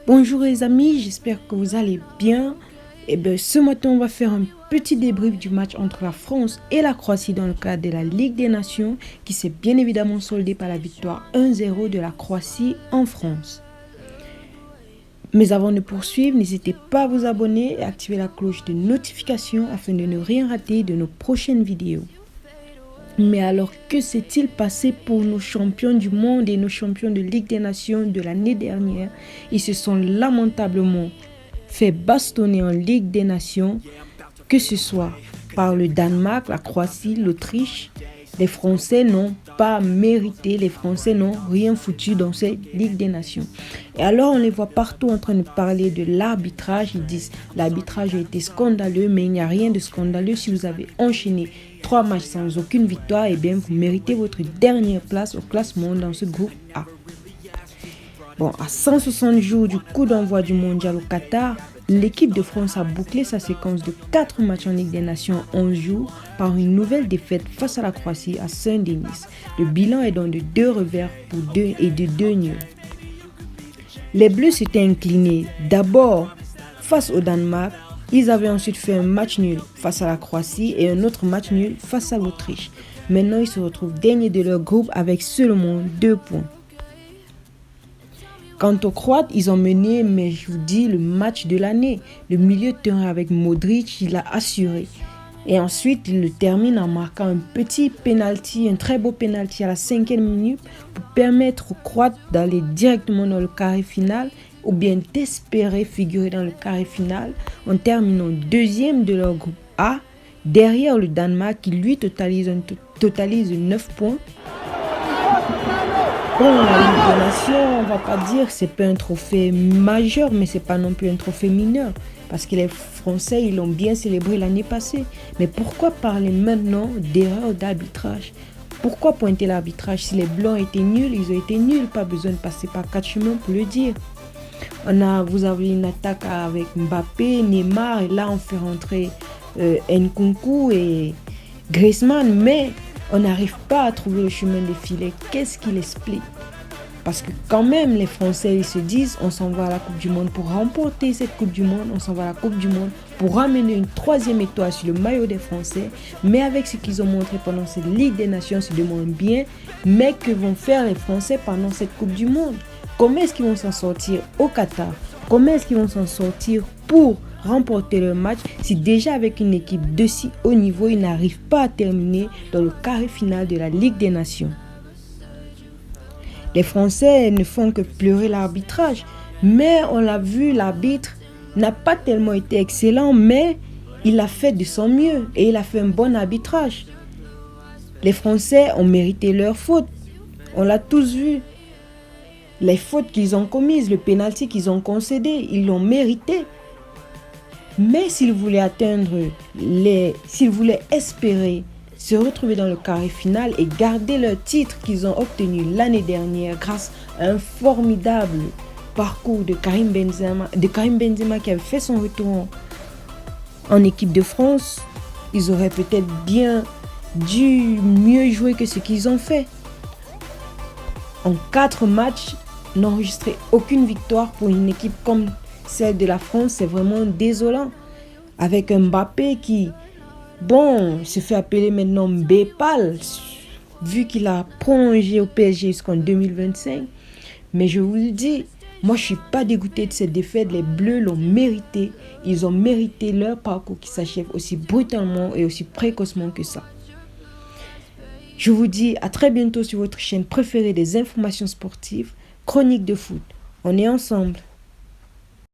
Bonjour les amis, j'espère que vous allez bien. Ce matin, on va faire un petit débrief du match entre la France et la Croatie dans le cadre de la Ligue des Nations qui s'est bien évidemment soldée par la victoire 1-0 de la Croatie en France. Mais avant de poursuivre, n'hésitez pas à vous abonner et activer la cloche de notification afin de ne rien rater de nos prochaines vidéos. Mais alors, que s'est-il passé pour nos champions du monde et nos champions de Ligue des Nations de l'année dernière? Ils se sont lamentablement fait bastonner en Ligue des Nations, que ce soit par le Danemark, la Croatie, l'Autriche. Les Français n'ont pas mérité, les Français n'ont rien foutu dans cette Ligue des Nations. Et alors on les voit partout en train de parler de l'arbitrage. Ils disent l'arbitrage a été scandaleux, mais il n'y a rien de scandaleux. Si vous avez enchaîné 3 matchs sans aucune victoire, eh bien vous méritez votre dernière place au classement dans ce groupe A. Bon, à 160 jours du coup d'envoi du mondial au Qatar, l'équipe de France a bouclé sa séquence de 4 matchs en Ligue des Nations en 11 jours par une nouvelle défaite face à la Croatie à Saint-Denis. Le bilan est donc de 2 revers pour 2 et de 2 nuls. Les Bleus s'étaient inclinés d'abord face au Danemark. Ils avaient ensuite fait un match nul face à la Croatie et un autre match nul face à l'Autriche. Maintenant, ils se retrouvent derniers de leur groupe avec seulement 2 points. Quant aux Croates, ils ont mené, mais je vous dis, le match de l'année. Le milieu de terrain avec Modric, il a assuré. Et ensuite, il le termine en marquant un petit penalty, un très beau penalty à la 5e minute pour permettre aux Croates d'aller directement dans le carré final ou bien d'espérer figurer dans le carré final en terminant deuxième de leur groupe A, derrière le Danemark qui lui totalise 9 points. Bon, la Ligue des Nations, on va pas dire que c'est pas un trophée majeur, mais c'est pas non plus un trophée mineur. Parce que les Français, ils l'ont bien célébré l'année passée. Mais pourquoi parler maintenant d'erreur d'arbitrage? Pourquoi pointer l'arbitrage? Si les Blancs étaient nuls, ils ont été nuls. Pas besoin de passer par 4 chemins pour le dire. Vous avez une attaque avec Mbappé, Neymar, et là on fait rentrer Nkunku et Griezmann, mais on n'arrive pas à trouver le chemin des filets. Qu'est-ce qui l'explique? Parce que quand même, les Français, ils se disent, on s'en va à la Coupe du Monde pour remporter cette Coupe du Monde, on s'en va à la Coupe du Monde pour ramener une 3e étoile sur le maillot des Français. Mais avec ce qu'ils ont montré pendant cette Ligue des Nations, on se demande bien, mais que vont faire les Français pendant cette Coupe du Monde? Comment est-ce qu'ils vont s'en sortir au Qatar? Comment est-ce qu'ils vont s'en sortir pour remporter le match si déjà avec une équipe de si haut niveau, ils n'arrivent pas à terminer dans le carré final de la Ligue des Nations? Les Français ne font que pleurer l'arbitrage, mais on l'a vu, l'arbitre n'a pas tellement été excellent, mais il a fait de son mieux et il a fait un bon arbitrage. Les Français ont mérité leur faute, on l'a tous vu. Les fautes qu'ils ont commises, le pénalty qu'ils ont concédé, ils l'ont mérité. Mais s'ils voulaient s'ils voulaient espérer se retrouver dans le carré final et garder leur titre qu'ils ont obtenu l'année dernière grâce à un formidable parcours de Karim Benzema qui avait fait son retour en équipe de France, ils auraient peut-être bien dû mieux jouer que ce qu'ils ont fait. En 4 matchs, n'enregistrer aucune victoire pour une équipe comme celle de la France, c'est vraiment désolant. Avec un Mbappé qui, se fait appeler maintenant Mbépal, vu qu'il a prolongé au PSG jusqu'en 2025. Mais je vous le dis, moi je suis pas dégoûté de cette défaite. Les Bleus l'ont mérité. Ils ont mérité leur parcours qui s'achève aussi brutalement et aussi précocement que ça. Je vous dis à très bientôt sur votre chaîne préférée des informations sportives, Chronique de foot. On est ensemble.